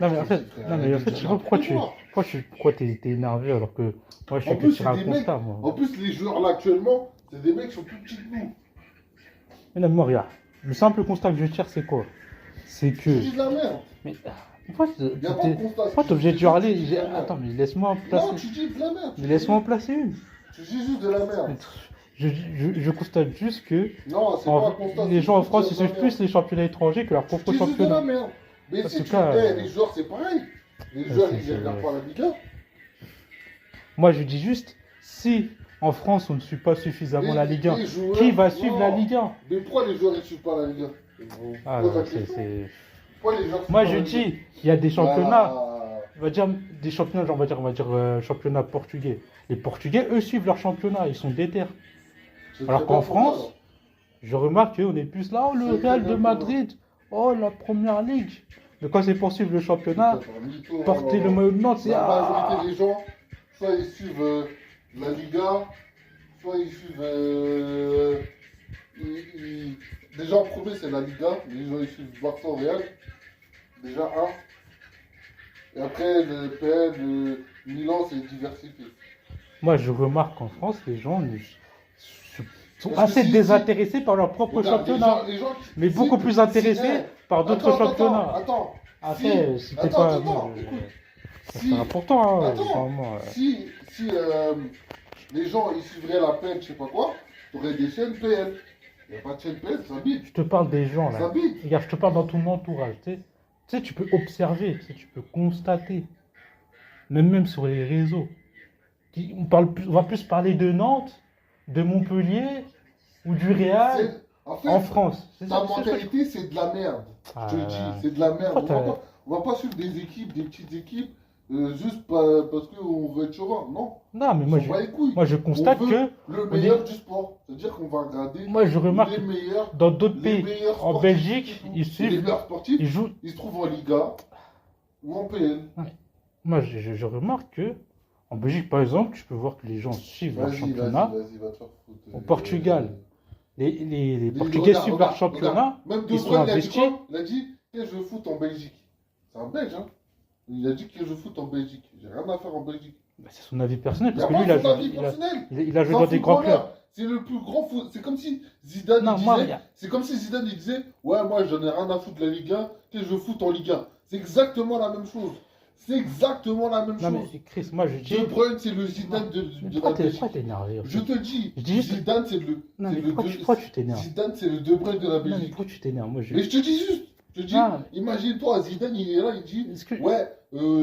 Non, mais Je en te dis, fait, frère, non, arrête mais en de fait, je dire sais pas n'importe quoi. pourquoi t'es énervé alors que moi, je En fais que plus, tirer c'est un des mecs. constat, moi. En plus, les joueurs là actuellement, c'est des mecs qui sont plus petits que nous. Mais non, moi, regarde. Le simple constat que je tire, c'est quoi? C'est Je te que. dis de la merde. Mais. Pourquoi Il n'y a pas de constat. pourquoi t'es obligé de C'est juste que tu hurler? dis de la merde. Attends, mais laisse-moi en Non, placer. tu dis de la merde. Mais laisse-moi en placer une. Tu dis juste de la merde. Mais je constate juste que Non, c'est pas un constat. les c'est gens en juste France, ils dire de la suivent merde. plus les championnats étrangers que leur propre Tu dis juste de la championnat. merde. Mais En si tout tu. cas, Les joueurs, c'est pareil. Les joueurs, ils ne regardent pas la Liga. moi, je dis juste, si en France, on ne suit pas suffisamment la Ligue 1, Les joueurs, qui va suivre non. la Ligue 1? Mais pourquoi les joueurs ne suivent pas la Liga? Ah, Pose la non, question. c'est... Pourquoi les joueurs suivent Moi, pas je la Liga? dis, il y a des championnats, Bah, on va dire des championnats, genre, on va dire championnat portugais. Les Portugais, eux, suivent leur championnat, ils sont déter. c'est Alors très qu'en bien pour moi, France, je remarque qu'on est plus là, oh, le C'est très Real bien de pour moi. Madrid, oh, la première ligue. Mais quand c'est pour suivre le championnat, c'est un mytho, porter non, le non. maillot de Nantes, c'est... La Ah, majorité des gens, soit ils suivent la Liga, soit ils suivent. Déjà en premier, c'est la Liga. Les gens ils suivent Barça au Real. Déjà un. Et après, le PL, le Milan, c'est diversifié. moi, je remarque qu'en France, les gens sont Parce que assez si- désintéressés par leur propre Regarde, championnat. les gens Mais si- beaucoup plus intéressés si- par d'autres attends, championnats. Attends. Après, Si- c'était attends, pas. attends, moi, écoute. c'est Si- important, hein, Attends, vraiment, si les gens ils suivraient la peine, je sais pas quoi, t'aurais des chaînes PL. Il n'y a pas de chaîne PL, ça bite. Je te parle des gens là. Ça bite. Regarde, je te parle dans ton entourage. Tu sais, tu peux observer, tu peux constater. Même sur les réseaux. On va plus parler de Nantes, de Montpellier ou du Real En fait, en France. C'est ta ça, c'est ça. mentalité, c'est de la merde. Ah, Je te le dis, c'est de la merde. pourquoi On va pas suivre des équipes, des petites équipes, juste parce qu'on veut être chauvin. Non. Non, mais On s'en bat les couilles. moi je constate On veut que le meilleur du sport. C'est-à-dire qu'on va regarder moi je remarque les meilleurs. dans d'autres Les pays, meilleurs en sportifs Belgique, et tout. ils Et les suivent, meilleurs sportifs, ils jouent. ils se trouvent en Liga ou en PL. Moi je remarque que en Belgique par exemple, tu peux voir que les gens suivent leur Vas-y, championnat. vas-y, va te faire foutre. Au Portugal, les Portugais regarde, suivent leur regarde, championnat. regarde. Même De ils sont Bruyne, il a dit investis. quoi? Il a dit que je foot en Belgique. C'est un Belge, hein. Il a dit que je foot en Belgique. J'ai rien à faire en Belgique. Bah, c'est son avis personnel Il n'y parce a que lui pas il a son avis joué, personnel. il a joué C'est dans un des grands clubs. footballeur. C'est le plus grand foot. C'est comme si Zidane Non, il moi, disait. regarde. C'est comme si Zidane il disait ouais, moi j'en ai rien à foutre de la Ligue 1, que je foot en Ligue 1. C'est exactement la même chose. C'est exactement la même Non mais chose. Chris, moi je dis. De Bruyne, c'est le Zidane de Mais la pourquoi Belgique. t'es énervé en fait Je te dis, Je dis juste- Zidane, c'est le. Non, c'est mais le pourquoi tu t'énerves? Zidane, c'est le De Bruyne de la Non mais Belgique. pourquoi tu t'énerves? Moi je. Mais je te dis juste, je te dis, Non, imagine-toi, Zidane, il est là, il dit, Est-ce que ouais,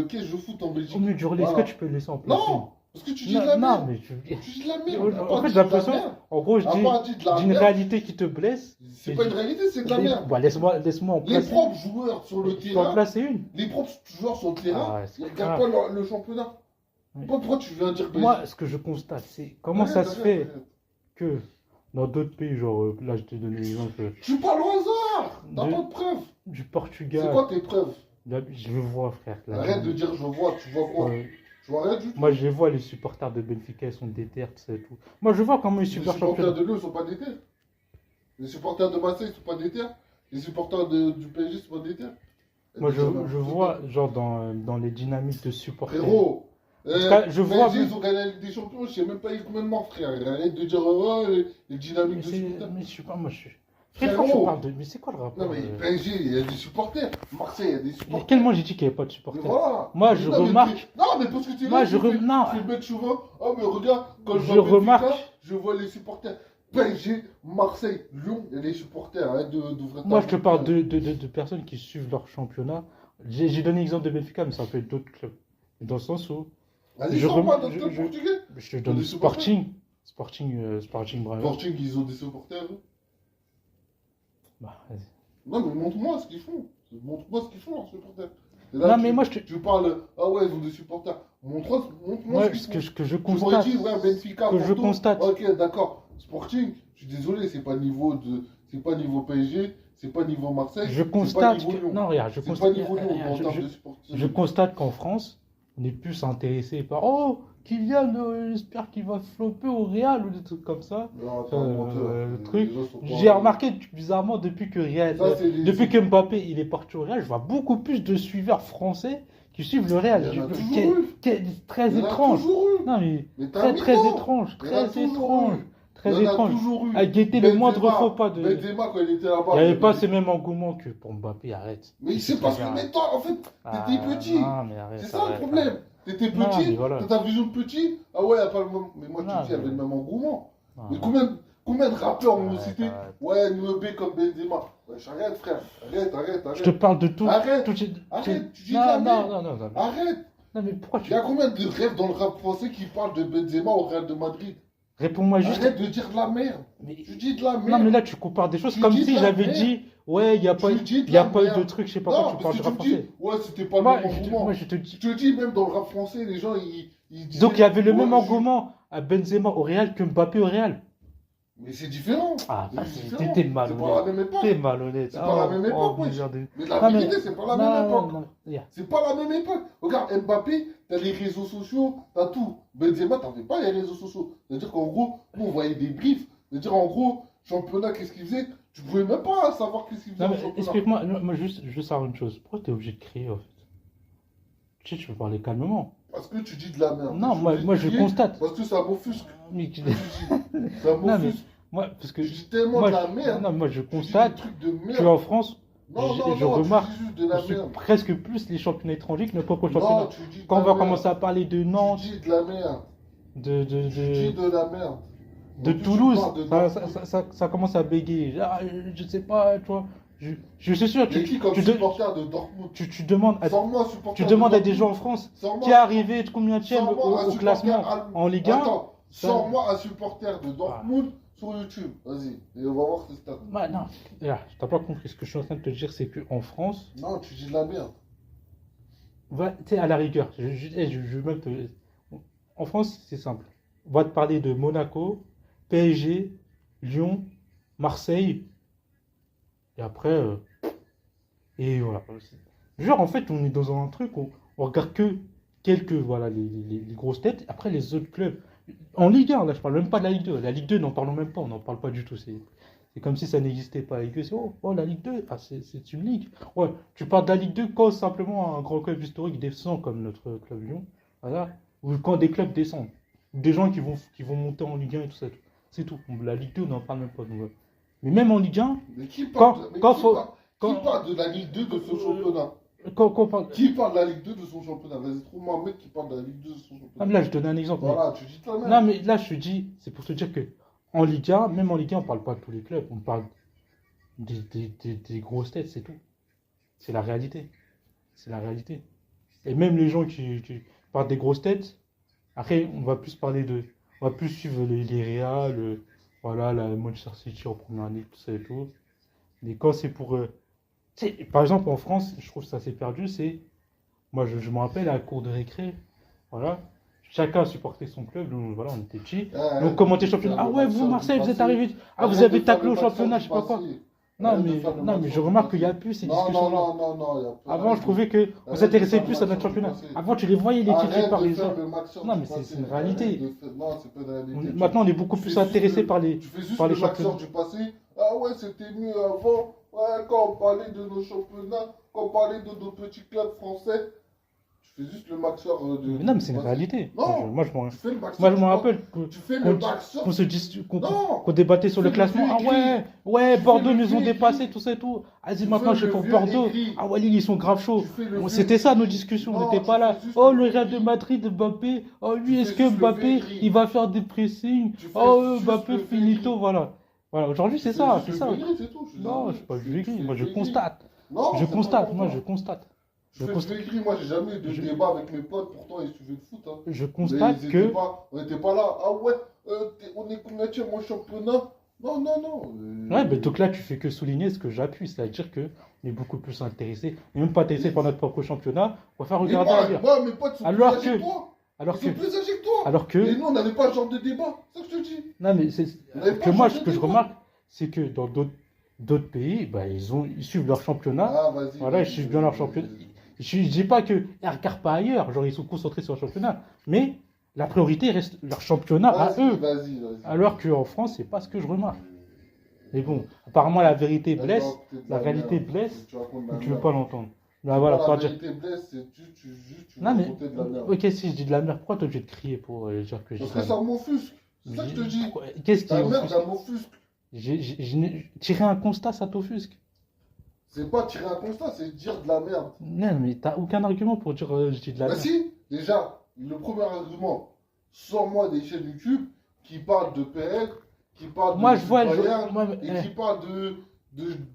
qu'est-ce que je fout en Belgique? au mieux de hurler, est-ce Voilà. que tu peux le laisser en place? Non, parce que tu dis de la non, merde. mais Tu dis de la merde. en fait j'ai l'impression, en gros je T'as dis pas dit de la d'une merde. réalité qui te blesse. C'est pas une réalité, c'est de la merde. Bah, laisse-moi en Les placer. propres joueurs sur le Je peux en terrain, placer une. les propres joueurs sur le terrain, Ah, c'est ils regardent grave. pas le championnat. Oui. Pourquoi tu viens dire Belgique? Moi, ce que je constate, c'est comment ça se fait que dans d'autres pays, genre là je t'ai donné l'exemple Tu parles au hasard. T'as De- pas de preuves. du C'est Portugal. quoi tes preuves? Là, je le vois, frère. Là, Arrête de dire je vois, tu vois quoi? Ouais. Tu vois rien du tout. Moi, je les vois, les supporters de Benfica, ils sont déter, tout ça et tout. Moi, je vois comment ils Les suivent leur supporters championnat. de Lyon, ils sont pas déter. Les supporters de Marseille, ils sont pas déter. Les supporters du PSG, ils sont pas déter. Moi, je vois, genre, dans les dynamiques de supporters. Frérot, En tout cas, je vois PSG, même- ils ont gagné la Ligue des Champions, je sais même pas combien de morts, frère. Arrête de dire ouais, les dynamiques Mais, de supporters. mais je sais pas, moi, je suis. Frérot. Frère, je parle de. Mais c'est quoi le rapport Non, mais PSG, il y a des supporters. Marseille, il y a des Mais supporters. quel moment j'ai dit qu'il n'y avait pas de Mais supporters? voilà. Moi, je Non, mais remarque- t'es- Non, mais parce que tu es Moi, là, je tu fais- non. tu fais le mec souvent. Oh, mais regarde, quand je Je vois Benfica, remarque- je vois les supporters. PSG, Marseille, Lyon, il y a des supporters. Arrête d'ouvrir ta Moi, je te bouche. parle de personnes qui suivent leur championnat. J'ai donné l'exemple de Benfica, mais ça peut être d'autres clubs. Dans le sens où. Vas-y, je sors-moi rem- d'autres clubs je- portugais. Je te donne des supporters Sporting Braga. Sporting, ils ont des supporters. eux. Bah, vas-y. Non, mais montre-moi ce qu'ils font. Montre-moi ce qu'ils font, leurs supporters. Et Non, tu, mais moi, je te. Tu parles, ah ouais, ils ont des supporters. Montre-moi Moi, ce ce qu'ils font. que je Tu m'aurais constate. dit, ouais, Benfica, que je Porto. constate. Ok, d'accord. Sporting, je suis désolé, c'est pas niveau PSG, c'est pas niveau Marseille. Je c'est pas constate niveau que. Lyon. Non, regarde, je C'est pas constate. niveau Lyon en je- termes je- de supporters. Je constate qu'en France, on est plus intéressé par oh, Kylian, j'espère qu'il va flopper au Real ou des trucs comme ça. Non, t'es un menteur. Le Les truc. gens sont pas- J'ai remarqué bizarrement depuis que Ça, c'est les- depuis que Mbappé il est parti au Real, je vois beaucoup plus de suiveurs français qui suivent le Real. Il y en a Je- toujours qui est- eu. qui est très Il y en a étrange. toujours eu. Non mais Mais t'as très mis très dedans. étrange, Il y en a très toujours étrange, eu. très Il y en a étrange. toujours eu. À guetter le moindre Benzema, faux pas de. Benzema, quand il était là-bas. Il n'y avait pas ce même engouement que pour Mbappé, arrête. Mais c'est parce que, mais toi, en fait, t'étais petit. Non, mais arrête. C'est ça le arrête, problème. arrête. T'étais Non, petit, mais voilà. t'as ta vision de petit. Ah ouais, y a pas le même. Mais moi, je Non, te dis, il y avait mais- le même engouement. Non, Mais non. combien de rappeurs ont Arrête, cité arrête. Ouais, Noébé comme Benzema. Wesh, arrête, frère. Arrête. Je te parle de tout. Arrête. tout- Arrête, tu dis non, de la non, merde. non, non, non. Arrête. Non, mais pourquoi Il tu. y a combien de rêves dans le rap français qui parlent de Benzema au Real de Madrid? Réponds-moi juste. Arrête de dire de la merde. Mais- Tu dis de la merde. Non, mais là, tu compares des choses Tu comme dis si de la j'avais merde. dit, ouais, il n'y a pas, Tu dis de y a la pas eu de merde. truc, je sais pas Non, quoi, tu parce parles que du tu rap me dis, français. ouais, c'était pas le Moi, même engouement. moi, je te dis. Je te dis, même dans le rap français, les gens, ils disaient. Donc, il y avait le ouais, même je- engouement à Benzema au Real que Mbappé au Real. Mais c'est différent. Ah, C'est bah, différent. t'es C'est pas la malhonnête. même époque. T'es malhonnête. C'est pas la même époque, wesh. bizarre de- Mais la Non, mais- vérité, c'est pas la non, même époque. non, yeah. C'est pas la même époque. Regarde, Mbappé, t'as les réseaux sociaux, t'as tout. Benzema, t'avais pas les réseaux sociaux. C'est-à-dire qu'en gros, nous, on voyait des briefs. C'est-à-dire, en gros, championnat, qu'est-ce qu'il faisait? Tu pouvais même pas savoir qu'est-ce qu'il faisait Non, au mais championnat. explique-moi, non, moi, juste savoir une chose. Pourquoi t'es obligé de crier, en fait? Tu sais, tu peux parler calmement. Parce que tu dis de la merde. Non, Je moi, suis moi, je obligé, constate. Parce que ça m'offusque. Mais tu- Ça Non, mais- m'offusque. Moi, parce que. Tu dis tellement Moi, de la merde. non, moi, je Tu dis des constate trucs de merde. qu'en France, Non, je- non, je non, remarque tu dis juste de la on suit merde. presque plus les championnats étrangers que nos propres Non, championnats. tu dis de Quand on la va merde. commencer à parler de Nantes, Tu dis de la merde. de, de, Tu dis de, de la merde. de En plus, tu Toulouse, parles de ça commence à bégayer. Ah, je sais pas, tu vois. Je suis sûr, Mais qui comme tu, supporter de Dortmund? tu demandes à, Sors-moi un supporter tu demandes de à des gens en Dortmund. France Sors-moi- qui est arrivé de combien de sors-moi un au supporter classement allemand. en Ligue 1. Attends, ça- sors-moi un supporter de Dortmund sur YouTube. Vas-y, et on va voir tes stats. Bah, non, là, t'as pas compris. Ce que je suis en train de te dire, c'est qu'en France, Non, tu dis de la merde. tu sais, à la rigueur, je vais même te... En France, c'est simple. On va te parler de Monaco, PSG, Lyon, Marseille, et après, et voilà. Genre, en fait, on est dans un truc où on regarde que quelques, voilà, les grosses têtes, après les autres clubs. En Ligue 1, là, je parle même pas de la Ligue 2. La Ligue 2, n'en parlons même pas, on n'en parle pas du tout. C'est comme si ça n'existait pas. La Ligue 2, c'est la Ligue 2, ah, c'est une ligue. Ouais, tu parles de la Ligue 2 quand simplement un grand club historique descend comme notre club Lyon, voilà, ou quand des clubs descendent. Des gens qui vont monter en Ligue 1 et tout ça. C'est tout. La Ligue 2, on n'en parle même pas. Donc, ouais. Mais même en Ligue 1, Mais qui Quand- parle, mais quand qui faut- parle- quand- qui parle de la Ligue 2 de son championnat? quand on parle. Qui parle de la Ligue 2 de son championnat? Vas-y, trouve-moi un mec qui parle de la Ligue 2 de son Ah, championnat. mais là, je donne un exemple. mais- Voilà, tu dis de la merde. Non, mais là, je te dis, c'est pour te dire que en Ligue 1, même en Ligue 1, on parle pas de tous les clubs. On parle des grosses têtes, c'est tout. C'est la réalité. C'est la réalité. Et même les gens qui parlent des grosses têtes, après, on va plus parler de. On va plus suivre les Real, voilà, la Manchester City en première année, tout ça et tout. Mais quand c'est pour. Tu sais, par exemple, en France, je trouve ça s'est perdu, c'est. Moi, je me rappelle à la cour de récré, voilà. Chacun supportait son club, donc voilà, on était petits. Donc commenter championnat. Ah ouais, vous, Marseille, vous êtes arrivés. Ah, vous avez taclé au championnat, je sais pas quoi. Non, mais je remarque qu'il n'y a plus ces Non, discussions-là. non, y a pas. Avant, je trouvais que vous Arrête intéressez de plus faire à le notre championnat. match sur le passé. Avant, tu les voyais les titres Arrête par de les faire autres. le match sur Non, du mais c'est passé. une réalité. Arrête de faire- Non, c'est pas de la réalité. Maintenant, on est beaucoup Tu plus fais juste intéressé le- par les. Tu fais juste par le les match championnats. du passé. Ah ouais, c'était mieux avant. Ouais, quand on parlait de nos championnats, quand on parlait de nos petits clubs français. Tu fais juste le maxeur de. Mais non, mais c'est une du passé. réalité. Non. Moi, je m'en. Tu fais le maxeur. Moi, je du me passé. rappelle Tu fais le maxeur. qu'on se dis, Non. qu'on débattait sur le Tu fais le classement. Ah vieux ouais, Tu Bordeaux fais le nous ont vieux dépassé, gris. tout ça et tout. Vas-y, Tu maintenant, fais je suis le pour vieux Bordeaux. aigri. Ah ouais, Lille, ils sont grave chauds. Tu fais le Bon, vieux c'était ça aigri. nos discussions, on Non, n'était tu pas là. fais juste Oh, le le vieux Real de aigri. Madrid, Mbappé. Oh, lui, Tu est-ce fais que juste le Mbappé, vieux aigri. il va faire des pressings? Tu fais Oh, juste Mbappé, le vieux finito, aigri. voilà. Voilà, aujourd'hui, c'est Tu ça, fais c'est juste ça. le vieux aigri, c'est tout. Non, je suis pas Tu le fais aigri, moi je le vieux aigri. constate. Non, Je c'est constate, pas moi important. je constate. Je Je fais constate. le écrit, moi j'ai jamais eu de Je- débat avec mes potes, pourtant ils suivaient le foot. Hein. Je Mais constate ils que. étaient pas, on n'était pas là. Ah ouais, on est combien en championnat? Non, non, non. Ouais, mais donc là, tu fais que souligner ce que j'appuie, c'est-à-dire que on est beaucoup plus intéressé, et même pas intéressé par notre propre championnat, on va faire Mais regarder ailleurs. moi, mes potes sont Alors plus âgés que- que toi. Alors Ils que, sont plus âgés que toi. alors que, Et nous, on n'avait pas ce genre de débat. C'est ça que je te dis. non mais c'est On avait pas que moi, changé ce que je de débat. remarque, c'est que dans d'autres pays, bah, ils suivent leur championnat. Ah, vas-y. Voilà, vas-y, ils suivent bien leur vas-y, championnat. vas-y. Je dis pas que ils regardent pas ailleurs, genre ils sont concentrés sur le championnat, mais La priorité reste leur championnat à Vas-y, eux. vas-y. Alors qu'en France, c'est pas ce que je remarque. Mais bon, apparemment la vérité Là, blesse, tu racontes de la réalité merde. blesse, Tu racontes de mais la tu veux merde. pas l'entendre. Là, C'est voilà, pas pour la dire. vérité blesse, c'est juste tu Non, mais. racontais de la merde. Ok, si je dis de la merde, pourquoi t'es obligé de crier pour dire que je dis Parce de la que ça merde? m'offusque. C'est ça que je te dis. Qu'est-ce qui Ta merde, offusque? ça m'offusque. Tirer un constat, ça t'offusque. C'est pas tirer un constat, c'est dire de la merde. Non, mais t'as aucun argument pour dire je dis de la Bah merde. si, déjà, le premier argument, sors-moi des chaînes YouTube qui parlent de PL, qui parlent Moi, de je vois. Bayern, Moi, et qui parlent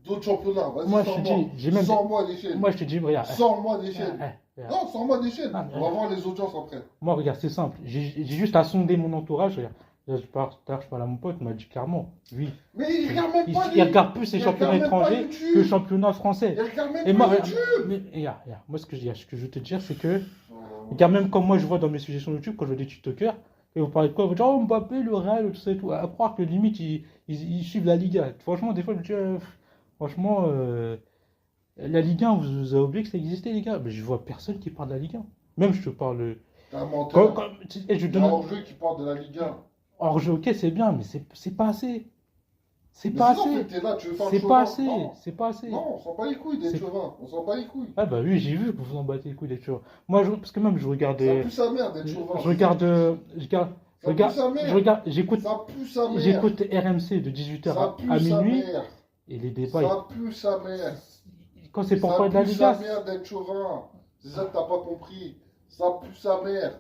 d'autres championnats. Vas-y, moi, je te sors-moi. dis, j'ai même. Sors-moi des chaînes. Moi, je te dis, regarde. Sors-moi des chaînes. Regarde. Non, sors-moi des chaînes. Ah, On va voir les audiences après. Moi, regarde, c'est simple. J'ai juste à sonder mon entourage. Regarde. Là, tout à l'heure, je parle à mon pote, il m'a dit clairement, lui, Mais il regarde même pas il regarde plus les il championnats regarde même pas étrangers YouTube. que les championnats français. Il regarde même Et pas moi, YouTube. mais, regarde, moi, ce que je veux te dire, c'est que, regarde, même comme moi, je vois dans mes suggestions YouTube, quand je vois des TikTokers, et vous parlez de quoi? Vous dites, oh, Mbappé, le Real, tout ça et tout. À croire que limite, ils suivent la Liga. Franchement, des fois, je me dis, franchement, la Ligue 1, vous avez oublié que ça existait, les gars. Mais je vois personne qui parle de la Ligue 1. Même je te parle. T'es un menteur. Et je Il y donne a un jeu qui parle de la Ligue 1. hors jeu, ok, c'est bien, mais c'est pas assez. C'est Mais pas sinon, en assez. fait, t'es là, tu veux faire le C'est chauvin. pas assez. Non. C'est pas assez. Non, on s'en bat les couilles des C'est- chauvins. On s'en bat les couilles. Ah bah oui, j'ai vu que vous en battez les couilles des choses. Moi, parce que même je regarde. Ça pue sa mère d'être Je chauvin. regarde. Ça pue sa mère. J'écoute. Ça pue sa mère. J'écoute RMC de 18h Ça pue à sa minuit. mère. Et les débats. Ça pue sa mère. Quand c'est pour Ça parler de la pue sa Liga. mère d'être chauvin. C'est ça que t'as pas compris. Ça pue sa mère.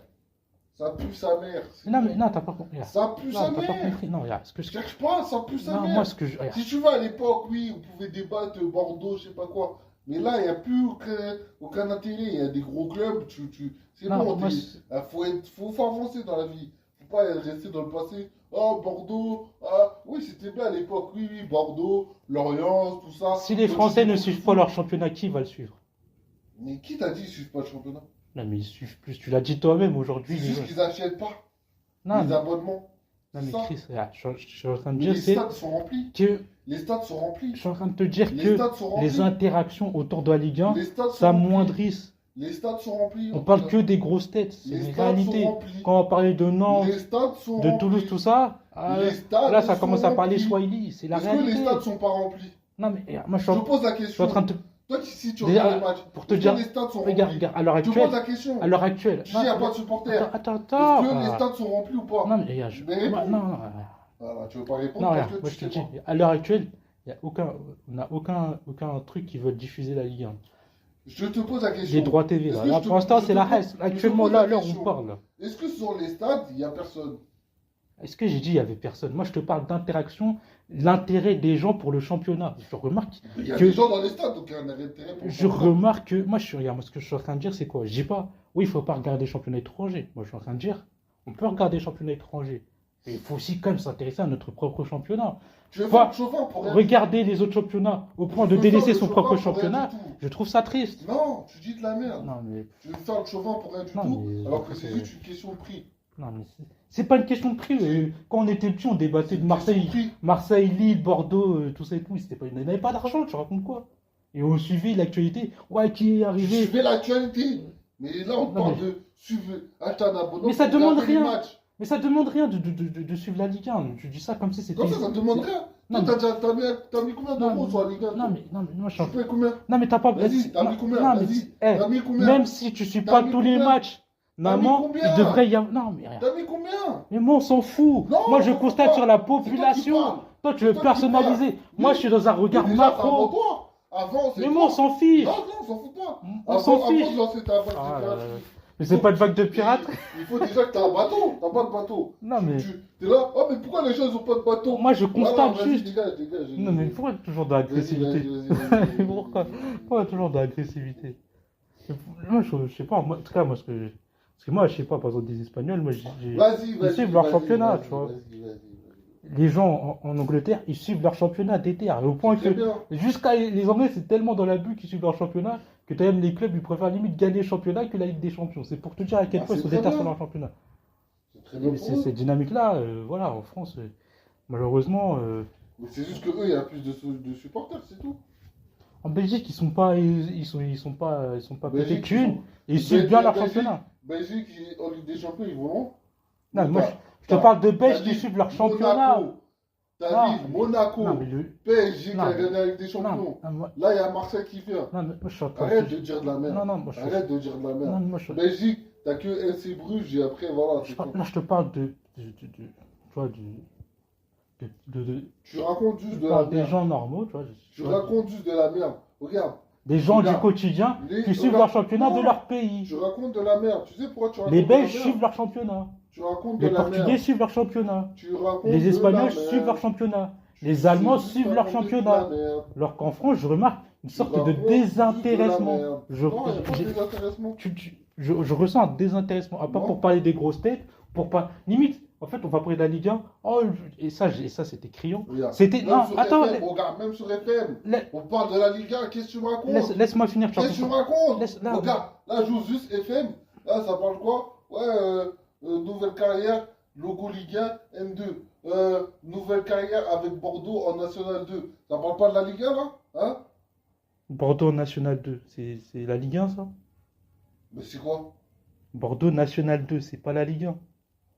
Ça pue sa mère. Non, mais non, t'as pas compris. Ça pue Non, sa t'as pas mère. compris. Non, regarde. Ce que je. Cherche pas, ça pue sa Non, mère. moi, ce que je. Regarde. Si tu veux, à l'époque, oui, vous pouvez débattre Bordeaux, je sais pas quoi. Mais là, il n'y a plus aucun intérêt. Il y a des gros clubs. C'est Non, bon, moi, faut avancer dans la vie. Faut pas rester dans le passé. Oh, Bordeaux. Ah, oui, c'était bien à l'époque. Oui, oui, Bordeaux, Lorient, tout ça. Si les Français ne suivent pas leur championnat, qui va le suivre? Mais qui t'a dit qu'ils suivent pas le championnat? Non, mais ils suivent plus. Tu l'as dit toi-même C'est aujourd'hui. juste qu'ils achètent pas Non, les mais, abonnements. non, mais Ça. Chris, regarde, je suis en train de Mais dire, les c'est stades sont remplis. que. Les stades sont Je remplis. suis en train de te dire Les que stades sont remplis. les interactions autour de la Ligue 1 Les stades sont s'amoindrissent. Les stades sont remplis. On parle que des grosses têtes, c'est Les une stades réalité. sont remplis. Quand on va parler de Nantes, Les stades sont de remplis. Toulouse, tout ça, Les stades là ça sont commence à parler remplis. Swahili, c'est la Est-ce que les réalité. stades sont pas remplis? Non mais regarde, moi Je te pose la je suis question. en train de te... Toi, si tu Déjà, regardes les matchs, pour te est-ce dire- que les stades sont Regarde, remplis? regarde, à l'heure Je te pose actuelle, la question. à l'heure actuelle... Tu dis, il n'y a pas de supporters. Attends, Est-ce que les ah. stades sont remplis ou pas? Non mais regarde, Mais réponds. non, Voilà, tu veux pas répondre non, parce regarde, que moi tu je te sais dis, pas. à l'heure actuelle, on n'a aucun truc qui veut diffuser la Ligue 1. Je te pose la question. Les droits TV, Est-ce là. que Là, je te- pour l'instant, je c'est te la pose- reste. je te Actuellement, pose là, la l'heure où question. on parle. Là. Est-ce que sur les stades, il n'y a personne? Est-ce que j'ai dit il n'y avait personne? Moi, je te parle d'interaction, l'intérêt des gens pour le championnat. Je remarque Il y a que- des gens dans les stades, donc il y a un intérêt pour le Je championnat. remarque que, moi, regarde, moi, ce que je suis en train de dire, c'est quoi? Je dis pas, oui, il faut pas regarder les championnats étrangers. Moi, je suis en train de dire, on peut regarder les championnats étrangers. Mais il faut aussi quand même s'intéresser à notre propre championnat. Tu veux Quoi faire le chauvin pour rien. Regarder les autres championnats au point de Tu veux faire délaisser le son chauvin propre pour rien championnat, du tout. je trouve ça triste. Non, tu dis de la merde. Non, mais, Tu veux faire le chauvin pour rien du Non, tout, mais- alors que c'est juste une question de prix. non, mais c'est pas une question de prix. Quand on était petit, on débattait de Marseille. Prix. Marseille, Lille, Bordeaux, tout ça et tout. C'était pas, il n'avait pas d'argent, tu racontes quoi? Et on suivait l'actualité. Ouais, qui est Je arrivé? fais l'actualité. Mais là, on Non, parle mais- de suivre, acheter un abonnement. Mais ça pour demande regarder les rien. matchs. Mais ça demande rien de suivre la Ligue 1. Tu dis ça comme si c'était. Comme ça demande rien. Non, Toi, t'as mis combien Non, d'euros sur la Ligue 1? Non, mais moi, je suis Tu en- payes combien? Non, mais t'as pas. Vas-y, t'as mis combien? Non, mais Vas-y, eh, t'as mis combien? même si tu suis T'as pas mis tous les combien? matchs, maman, combien? il devrait y avoir. Non, mais rien. T'as mis combien? Mais moi, on s'en fout. Non, Moi, je on s'en constate fout sur pas. la C'est toi qui population. parles. Toi, tu veux C'est toi qui personnaliser. parles. Moi, Oui. je suis dans un regard Mais déjà, c'est avant macro. toi. Avant, c'est Mais toi. moi, on s'en fiche. Non, non, on s'en fout pas. On s'en Avant fiche. de lancer ta vague Ah, de là, piraterie. là. Mais c'est pas de vague de pirates. Il faut déjà que t'aies un bateau. T'as pas de bateau. Non, mais T'es là, oh, mais pourquoi les gens ils ont pas de bateau? moi, je Voilà, constate vas-y, juste. dégage. Non, mais pourquoi toujours de Vas-y, l'agressivité? vas-y. Pourquoi toujours de l'agressivité? Moi, je sais pas. Moi, en tout cas, moi, parce que moi, je sais pas, par exemple, des Espagnols, moi, Vas-y, ils vas-y. suivent leur vas-y, championnat, vas-y, tu vois. Vas-y. Les gens en Angleterre, ils suivent leur championnat d'été. Au point Très que, bien. jusqu'à les Anglais, c'est tellement dans l'abus qu'ils suivent leur championnat que t'as même les clubs, ils préfèrent limite gagner le championnat que la Ligue des Champions. C'est pour te dire à quel Ah, point ils c'est sont très détachés bien. sur leur championnat. C'est très bien Mais pour eux. cette dynamique-là, voilà, en France, malheureusement, Mais c'est juste que eux, il y a plus de supporters, c'est tout. en Belgique, ils sont pas Belgique, pétés de ils thunes. sont- Et ils suivent bien leur Belgique- championnat. Belgique, en Ligue des Champions, ils vont. Non, moi, je te parle de Belges qui suivent leur championnat. T'as Non, dit Monaco, Non, mais le. PSG qui Non, a mais- gagné avec des Non, champions. non, moi, Là, il y a Marseille qui vient. non, mais moi, je suis en train Arrête de. de dire de la merde. Non, non, moi, je suis. Arrête de dire de la Non, merde. moi, je suis. Belgique, t'as que LC Bruges et après, voilà. c'est tout. Là, je te parle tu vois, Tu racontes juste je de la parle des merde. gens normaux, tu vois. Tu racontes juste de la merde. Regarde, Des gens du Regarde. quotidien qui suivent regarde. leur championnat de Non, leur pays. tu racontes de la merde. Tu sais pourquoi tu racontes Les de la Belges merde? suivent leur championnat. Tu racontes de Les la Portugais merde. suivent leur championnat. Tu racontes Les de Espagnols la suivent merde. leur championnat. Tu Les Allemands juste suivent leur raconter de championnat. la merde. Alors qu'en France, je remarque une sorte de racontes juste de la désintéressement. merde. Je, Non, il n'y a pas de j'ai- désintéressement. je ressens un désintéressement. À part Non. pour parler des grosses têtes, pour pas. Limite, en fait, on va parler de la Ligue 1. Oh, et ça, c'était criant. Regarde. C'était. Même Non, sur attends. FM, regarde, même sur FM. la- On parle de la Ligue 1, qu'est-ce que tu me racontes? Laisse-moi finir. tu Qu'est-ce que tu me racontes. racontes? Là, Regarde, là, je joue juste FM. Là, ça parle quoi? Ouais, nouvelle carrière, logo Ligue 1, N2. Nouvelle carrière avec Bordeaux en National 2. Ça parle pas de la Ligue 1, là? Hein? Bordeaux National 2, c'est la Ligue 1, ça? Mais c'est quoi? Bordeaux National 2, c'est pas la Ligue 1.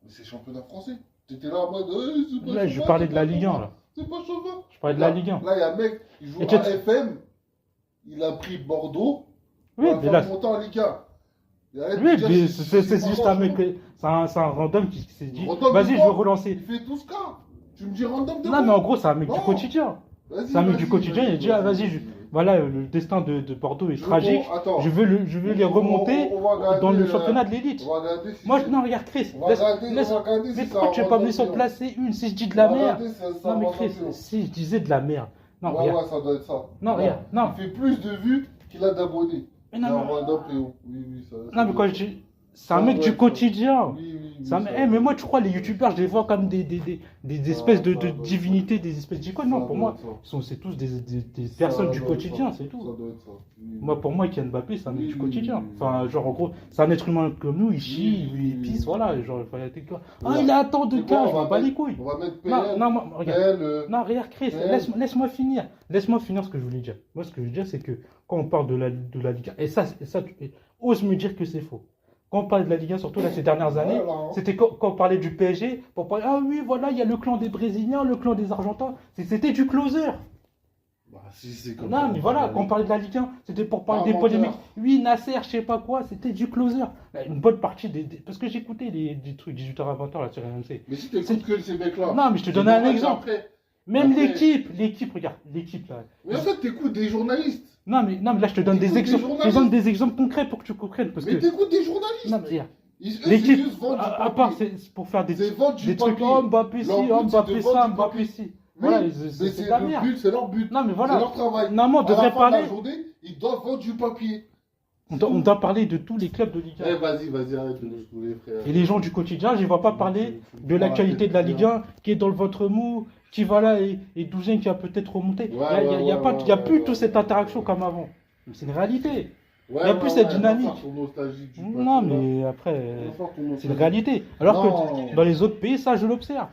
Mais c'est championnat français. T'étais là en mode. C'est pas Là, je championnat, parlais de c'est la pas Ligue 1, championnat. là. C'est pas championnat. Je parlais de la Ligue 1. Là, il y a un mec, il joue Et à tu- FM. Il a pris Bordeaux. Oui, pour mais faire là. monter en Ligue 1. Et arrête de Oui, dire, mais c'est pas juste bon, un mec, chez nous. c'est un random qui s'est dit, Random de vas-y, je quoi veux relancer. Il fait tout ce cas. Tu me dis random de Non, mais quoi? en gros, c'est un mec du Non. quotidien. Vas-y, C'est un mec vas-y, du quotidien, il a dit, ah, vas-y, vas-y. voilà, le destin de Bordeaux est Je- tragique. attends. Je veux les remonter On va regarder, dans le championnat de l'élite. On va regarder si Moi, c'est- non, regarde, Chris, on va regarder, laisse- on va regarder si mais c'est pourquoi un tu n'es pas venu random, s'en placer une si je dis de la On va merde? regarder si c'est un Non, mais random, Chris, si je disais de la merde. Non, ouais, regarde. ouais, ça doit être ça. Non, regarde, non. Il fait plus de vues qu'il a d'abonnés. Mais C'est un non, random, Léo. Oui, oui, ça. non, mais quand je dis, c'est un Ça mec doit du être ça. quotidien. Oui, oui, oui, Ça, ça- mais moi, tu crois, les youtubeurs, je les vois comme des espèces de ça doit être divinités, des espèces d'icônes. Non, ça pour doit moi, être ça. c'est tous des Ça personnes du doit être quotidien, ça. c'est tout. Ça doit être ça. Oui, Moi, pour moi, Kylian Mbappé, c'est un mec Oui, du oui, quotidien. oui, oui. Enfin, genre, en gros, c'est un être humain comme nous, il chie, Oui, il oui, pisse, oui. voilà. Genre, enfin, ah, Regarde. il a tant de C'est quoi, cas, on je va m'en bats les mettre- couilles. On va mettre Non, PL. non, regarde. PL, Non, regarde, Chris, PL. laisse-moi finir. Laisse-moi finir ce que je voulais dire. Moi, ce que je veux dire, c'est que quand on parle de la Ligue 1, et ça ose me dire que c'est faux. Quand on parle de la Ligue 1, surtout là, ces dernières années, Voilà, hein. c'était quand on parlait du PSG, pour parler, ah oui, voilà, il y a le clan des Brésiliens, le clan des Argentins. C'était du closer. Bah, si c'est comme Non, ça, mais voilà, quand on parlait de la Ligue 1, c'était pour parler Ah, des menteur. polémiques. Oui, Nasser, je sais pas quoi, c'était du closer. Une bonne partie parce que j'écoutais des trucs 18h à 20h là sur RMC. Mais si t'écoutes que ces mecs-là. Non, mais je te c'est donne un dommage exemple. après. Même Après- l'équipe, regarde, l'équipe là. Mais en fait, t'écoutes des journalistes. Non, mais là, je te donne Écoute des des exemples. Je te journalistes. donne des exemples concrets pour que tu comprennes. Parce Mais que. t'écoutes des journalistes. Non, mais regarde, Eux, c'est l'équipe, juste vendre du à part, papier. c'est pour faire C'est vendre du des trucs, papier. oh Mbappé ci, Leur but, oh c'est de Mbappé vendre ça, du Mbappé papier. ci. Oui, Voilà, mais c'est c'est de la le merde. but, c'est leur but. Non, mais C'est voilà. leur travail. Normalement, on À la devrait fin de la parler. journée, ils doivent vendre du papier. On doit parler de tous les clubs de Ligue 1. Eh, vas-y, arrête de nous saouler, frère. Et les gens du quotidien, je ne vois pas parler de l'actualité de la Ligue 1 qui est dans le ventre mou, qui va là et Douzième qui a peut-être remonté. Il n'y a plus toute cette interaction comme avant. C'est une réalité. Ouais, y a plus cette on va dynamique. faire ton nostalgie du Non, passé, là. mais après, On va faire ton c'est une nostalgie. réalité. Alors Non. que dans les autres pays, ça, je l'observe.